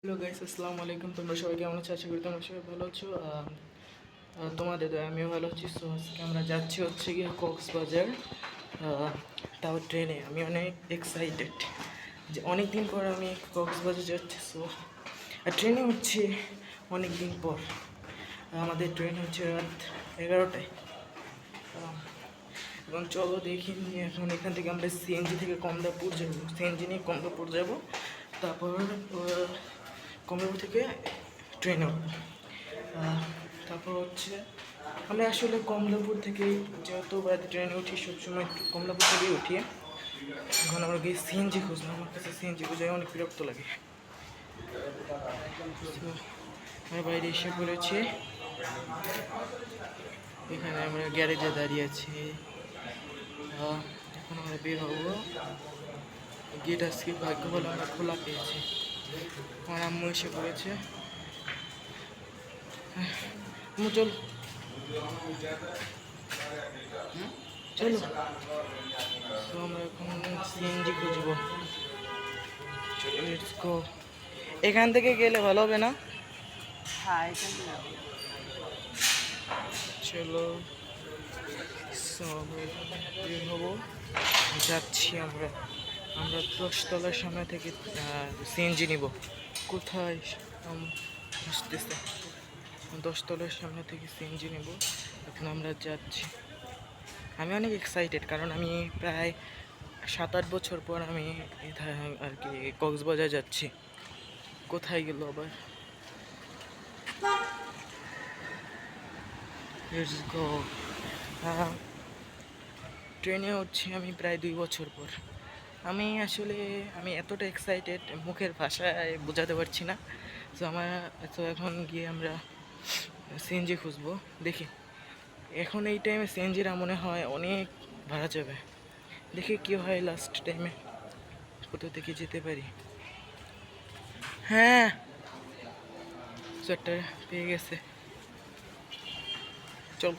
Hello guys, আসসালামু আলাইকুম। তোমরা সবাই কেমন আছো? আশা করি তোমরা সবাই ভালো আছো। তোমাদের দয়ায় আমিও ভালো আছি। সো আজকে আমরা যাচ্ছি হচ্ছে গিয়ে কক্সবাজার, তাও ট্রেনে। আমি অনেক এক্সাইটেড যে অনেক দিন পর আমি কক্সবাজার যাচ্ছি। সো ট্রেনে হচ্ছে অনেক দিন পর। আমাদের ট্রেন হচ্ছে রাত 11টায়। এবং চলো দেখি এখন এখান থেকে আমরা সিএনজি থেকে কমলাপুর যাবো। সিএনজি নিয়ে কমলাপুর যাবো, তারপর কমলাপুর থেকে ট্রেনে উঠবো। তারপর হচ্ছে আমরা আসলে কমলাপুর থেকেই যেহেতু বাড়িতে ট্রেনে উঠি, সবসময় কমলাপুর থেকেই উঠি। এখন আমরা গিয়ে সিএনজি খুঁজলাম। আমার কাছে সিএনজি খুঁজে অনেক বিরক্ত লাগে। আমরা বাইরে এসে পড়েছি। এখানে আমরা গ্যারেজে দাঁড়িয়ে আছি। এখন আমরা বের হবো। গেট আজকে ভাগ্য বলে আমরা খোলা পেয়েছি। আমার আম্মু এসে পড়েছে। আম্মু চল, চলো। তো আমরা এখন সিএনজি খুঁজবো। চলো, লেটস গো। এখান থেকে গেলে ভালো হবে না? চলো বের হবো, যাচ্ছি আমরা। 10 তলার সামনে থেকে সিএনজি নিব। কোথায় আসতেছে? 10 তলার সামনে থেকে সিএনজি নেব। এখন আমরা যাচ্ছি। আমি অনেক এক্সাইটেড, কারণ আমি প্রায় 7-8 বছর পর আমি আর কি কক্সবাজার যাচ্ছি। কোথায় গেল আবার? Let's go. ট্রেনে উঠছি আমি প্রায় 2 বছর পর। আমি এতটা এক্সাইটেড, মুখের ভাষায় বোঝাতে পারছি না। তো এখন গিয়ে আমরা সিএনজি খুঁজবো। দেখি এখন এই টাইমে সিএনজিরা মনে হয় অনেক ভাড়া যাবে। দেখি কি হয় লাস্ট টাইমে, কোথা থেকে যেতে পারি। হ্যাঁ, একটা পেয়ে গেছে। চল।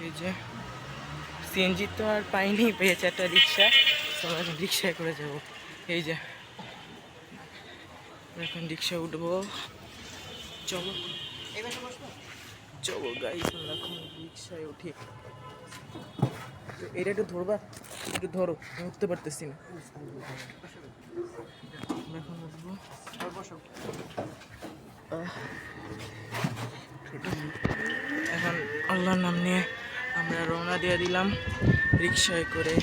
এই যে সিএনজি তো আর পাইনি, পেয়েছে একটা রিক্সা। আমরা এখন রিক্সায় করে যাবো। এই যে এখন রিক্সা উঠবো। চলো চলো গাইস, আমরা এখন রিক্সায় উঠি। এটা একটু ধরবা, একটু ধরো, আমি উঠতে পারতেছি না। আমরা এখন উঠবো। এখন আল্লাহর নাম নিয়ে আমরা রওনা দিয়ে দিলাম রিক্সায় করে।